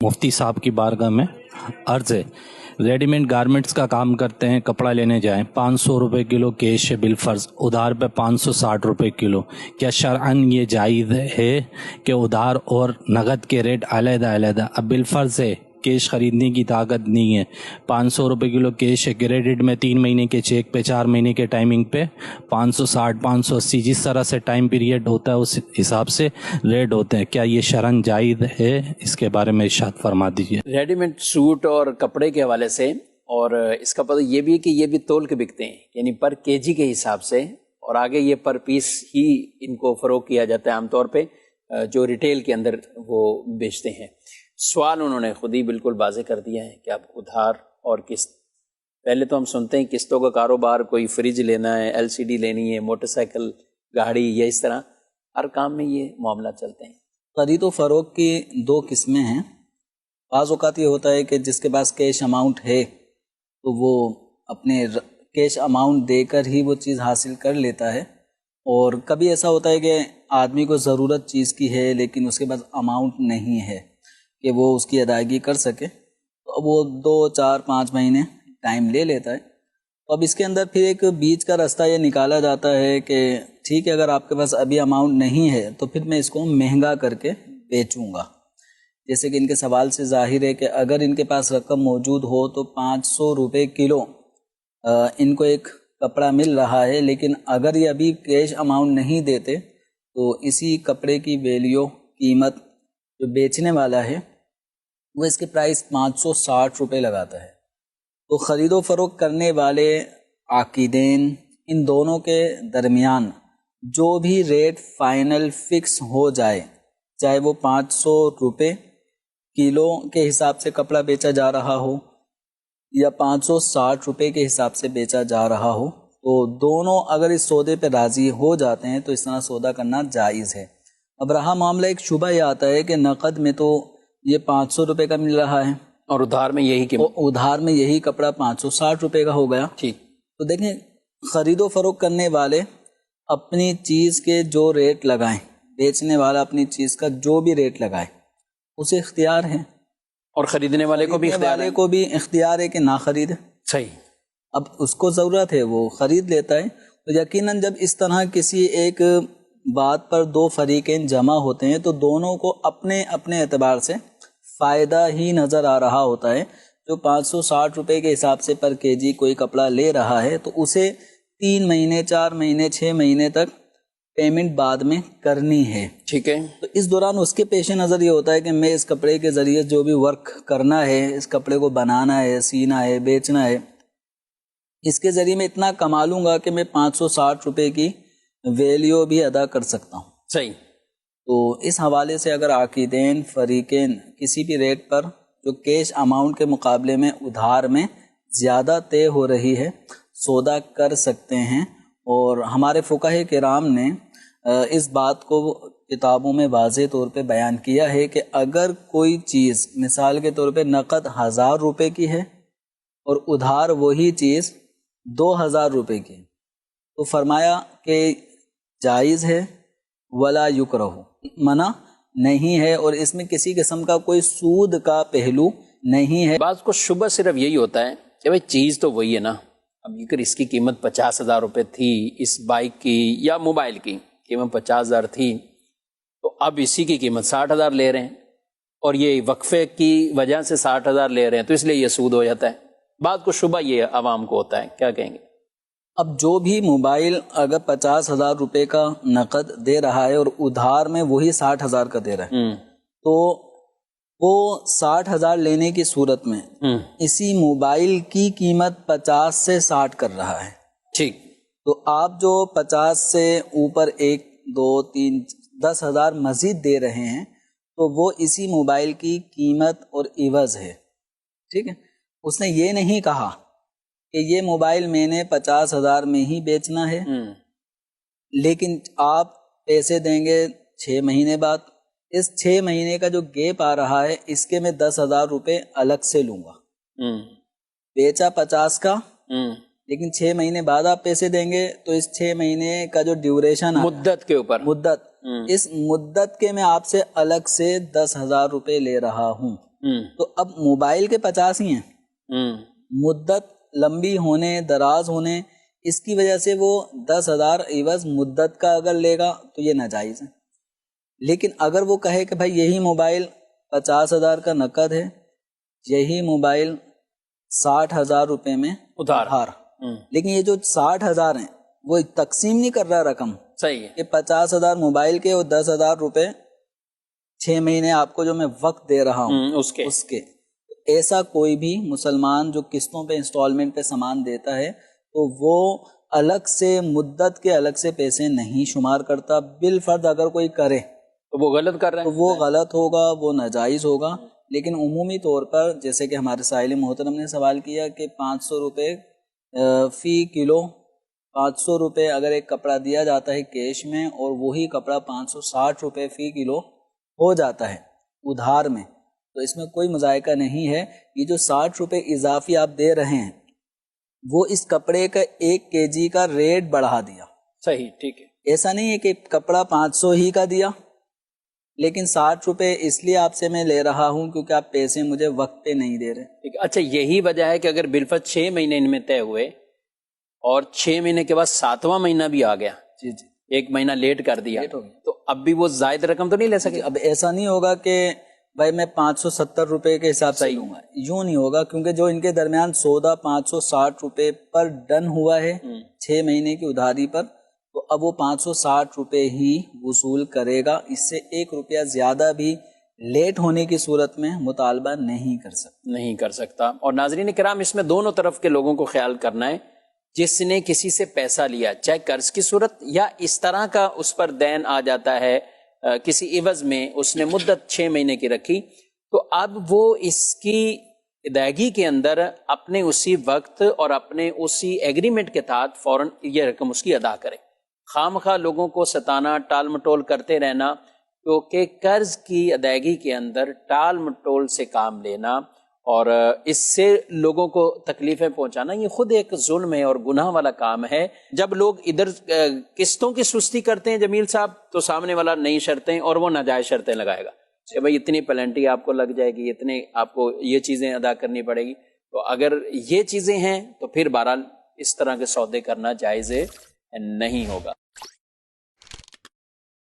मुफ्ती साहब की बारगाह में अर्ज़ है, रेडीमेड गारमेंट्स का काम करते हैं, कपड़ा लेने जाएं, 500 रुपये किलो कैश है बिलफर्ज, उधार पे 560 रुपये किलो। क्या शरअन ये जायज़ है कि उधार और नगद के रेट अलग-अलग? अब बिलफर्ज है, कैश ख़रीदने की ताकत नहीं है, 500 रुपये किलो कैश है, क्रेडिट में 3 महीने के चेक पे 4 महीने के टाइमिंग पे 560 580 जिस तरह से टाइम पीरियड होता है उस हिसाब से रेट होते हैं। क्या ये शरअन जायज़ है? इसके बारे में इरशाद फरमा दीजिए। रेडीमेड सूट और कपड़े के हवाले से, और इसका पता ये भी है कि ये भी तोल के बिकते हैं, यानी पर केजी के हिसाब से, और आगे ये पर पीस ही इनको फ़रोग किया जाता है आमतौर पे जो रिटेल के अंदर वो बेचते हैं। सवाल उन्होंने खुद ही बिल्कुल वाज़े कर दिया है कि आप उधार और किस्त, पहले तो हम सुनते हैं किस्तों का कारोबार, कोई फ्रिज लेना है, LCD लेनी है, मोटरसाइकिल, गाड़ी, या इस तरह हर काम में ये मामला चलते हैं। खरीद व फरोख्त की 2 किस्में हैं। बाज़ औक़ात ये होता है कि जिसके पास कैश अमाउंट है तो वो अपने कैश अमाउंट देकर ही वो चीज़ हासिल कर लेता है, और कभी ऐसा होता है कि आदमी को ज़रूरत चीज़ की है लेकिन उसके पास अमाउंट नहीं है कि वो उसकी अदायगी कर सके, तो वो 2, 4, 5 महीने टाइम ले लेता है। तो अब इसके अंदर फिर एक बीच का रास्ता ये निकाला जाता है कि ठीक है, अगर आपके पास अभी अमाउंट नहीं है तो फिर मैं इसको महंगा करके बेचूंगा। जैसे कि इनके सवाल से जाहिर है कि अगर इनके पास रकम मौजूद हो तो 500 रुपये किलो इनको एक कपड़ा मिल रहा है, लेकिन अगर ये अभी कैश अमाउंट नहीं देते तो इसी कपड़े की वैल्यू, कीमत जो बेचने वाला है वो इसके प्राइस 560 रुपये लगाता है। तो ख़रीदो फ़रोख्त करने वाले आकिदैन, इन दोनों के दरमियान जो भी रेट फ़ाइनल फ़िक्स हो जाए, चाहे वो 500 रुपये किलो के हिसाब से कपड़ा बेचा जा रहा हो या 560 रुपये के हिसाब से बेचा जा रहा हो, तो दोनों अगर इस सौदे पे राज़ी हो जाते हैं तो इस तरह सौदा करना जायज़ है। अब रहा मामला एक शुबा ये आता है कि नक़द में तो ये 500 रुपये का मिल रहा है और उधार में यही कीमत, उधार में यही कपड़ा 560 रुपये का हो गया। ठीक, तो देखें, ख़रीदो फ़रोख्त करने वाले अपनी चीज़ के जो रेट लगाएं, बेचने वाला अपनी चीज़ का जो भी रेट लगाए उसे इख्तियार है, और ख़रीदने वाले को भी इख्तियार है कि ना ख़रीदे। सही, अब उसको ज़रूरत है वो ख़रीद लेता है। तो यकीनन जब इस तरह किसी एक बात पर 2 फरीक़ैन जमा होते हैं तो दोनों को अपने अपने एतबार से फ़ायदा ही नज़र आ रहा होता है। जो 560 रुपये के हिसाब से पर केजी कोई कपड़ा ले रहा है तो उसे 3 महीने, 4 महीने, 6 महीने तक पेमेंट बाद में करनी है। ठीक है। तो इस दौरान उसके पेश नज़र ये होता है कि मैं इस कपड़े के ज़रिए जो भी वर्क करना है, इस कपड़े को बनाना है, सीना है, बेचना है, इसके ज़रिए मैं इतना कमा लूँगा कि मैं 560 रुपये की वैल्यू भी अदा कर सकता हूँ। सही। तो इस हवाले से अगर आकिदैन, फरीक़ैन किसी भी रेट पर जो कैश अमाउंट के मुकाबले में उधार में ज़्यादा तय हो रही है, सौदा कर सकते हैं। और हमारे फ़ुक़हा किराम ने इस बात को किताबों में वाज़ेह तौर पे बयान किया है कि अगर कोई चीज़ मिसाल के तौर पे नक़द 1000 रुपये की है और उधार वही चीज़ 2000 रुपये की, तो फरमाया कि जायज़ है, वला युकरहु, मना नहीं है, और इसमें किसी किस्म का कोई सूद का पहलू नहीं है। बात को शुबह सिर्फ यही होता है कि भाई चीज़ तो वही है ना, अब अगर इसकी कीमत 50,000 रुपये थी, इस बाइक की या मोबाइल की कीमत 50,000 थी, तो अब इसी की कीमत 60,000 ले रहे हैं, और ये वक्फे की वजह से 60,000 ले रहे हैं, तो इसलिए ये सूद हो जाता है। बात को शुबह ये आवाम को होता है, क्या कहेंगे? अब जो भी मोबाइल अगर 50,000 रुपये का नकद दे रहा है और उधार में वही 60,000 का दे रहा है, तो वो 60,000 लेने की सूरत में इसी मोबाइल की कीमत 50 से 60 कर रहा है। ठीक। तो आप जो 50 से ऊपर 1, 2, 3, 10,000 मजीद दे रहे हैं, तो वो इसी मोबाइल की कीमत और इवज़ है। ठीक है, उसने ये नहीं कहा कि ये मोबाइल मैंने 50,000 में ही बेचना है, लेकिन आप पैसे देंगे 6 महीने बाद। इस 6 महीने का जो गैप आ रहा है, इसके मैं 10,000 रुपये अलग से लूंगा। बेचा 50 का, लेकिन 6 महीने बाद आप पैसे देंगे, तो इस 6 महीने का जो ड्यूरेशन, मुद्दत के ऊपर, इस मुद्दत के मैं आपसे अलग से 10,000 रुपये ले रहा हूँ। تو اب موبائل کے 50 ہی ہیں، مدت لمبی ہونے دراز ہونے اس کی وجہ سے وہ 10,000 عوض مدت کا اگر لے گا تو یہ ناجائز ہے. لیکن اگر وہ کہے کہ بھائی یہی موبائل 50,000 کا نقد ہے، یہی موبائل 60,000 روپے میں ادھار، لیکن یہ جو 60,000 ہیں وہ تقسیم نہیں کر رہا رقم، صحیح ہے، کہ 50,000 موبائل کے اور 10,000 روپے 6 مہینے آپ کو جو میں وقت دے رہا ہوں اس کے. ایسا کوئی بھی مسلمان جو قسطوں پہ انسٹالمنٹ پہ سامان دیتا ہے تو وہ الگ سے مدت کے الگ سے پیسے نہیں شمار کرتا. بالفرض اگر کوئی کرے تو وہ غلط کر رہا ہے، تو وہ غلط ہوگا، وہ ناجائز ہوگا. لیکن عمومی طور پر جیسے کہ ہمارے سائل محترم نے سوال کیا کہ 500 روپے فی کلو، 500 روپے اگر ایک کپڑا دیا جاتا ہے کیش میں اور وہی کپڑا 560 روپے فی کلو ہو جاتا ہے ادھار میں، تو اس میں کوئی مذائقہ نہیں ہے. یہ جو 60 روپے اضافی آپ دے رہے ہیں وہ اس کپڑے کا 1 kg کا ریٹ بڑھا دیا. صحیح، ٹھیک ہے. ایسا نہیں ہے کہ کپڑا 500 ہی کا دیا لیکن 60 روپے اس لیے آپ سے میں لے رہا ہوں کیونکہ آپ پیسے مجھے وقت پہ نہیں دے رہے. اچھا، یہی وجہ ہے کہ اگر بالفرض 6 مہینے ان میں طے ہوئے اور 6 مہینے کے بعد 7واں مہینہ بھی آ گیا، جی جی 1 مہینہ لیٹ کر دیا، تو اب بھی وہ زائد رقم تو نہیں لے سکے؟ اب ایسا نہیں ہوگا کہ بھائی میں 570 روپے کے حساب سے لوں گا، یوں نہیں ہوگا، کیونکہ جو ان کے درمیان سودا 560 روپے پر ڈن ہوا ہے 6 مہینے کی ادھاری پر، تو اب وہ 560 روپے ہی وصول کرے گا. اس سے 1 روپیہ زیادہ بھی لیٹ ہونے کی صورت میں مطالبہ نہیں کر سکتا. اور ناظرین کرام، اس میں دونوں طرف کے لوگوں کو خیال کرنا ہے. جس نے کسی سے پیسہ لیا، چاہے قرض کی صورت یا اس طرح کا اس پر دین آ جاتا ہے کسی عوض میں، اس نے مدت 6 مہینے کی رکھی، تو اب وہ اس کی ادائیگی کے اندر اپنے اسی وقت اور اپنے اسی ایگریمنٹ کے تحت فوراً یہ رقم اس کی ادا کرے. خام خواہ لوگوں کو ستانا، ٹال مٹول کرتے رہنا، کیونکہ قرض کی ادائیگی کے اندر ٹال مٹول سے کام لینا اور اس سے لوگوں کو تکلیفیں پہنچانا، یہ خود ایک ظلم ہے اور گناہ والا کام ہے. جب لوگ ادھر قسطوں کی سستی کرتے ہیں جمیل صاحب، تو سامنے والا نئی شرطیں اور وہ ناجائز شرطیں لگائے گا کہ بھائی اتنی پلنٹی آپ کو لگ جائے گی، اتنے آپ کو یہ چیزیں ادا کرنی پڑے گی. تو اگر یہ چیزیں ہیں تو پھر بہرحال اس طرح کے سودے کرنا جائز نہیں ہوگا.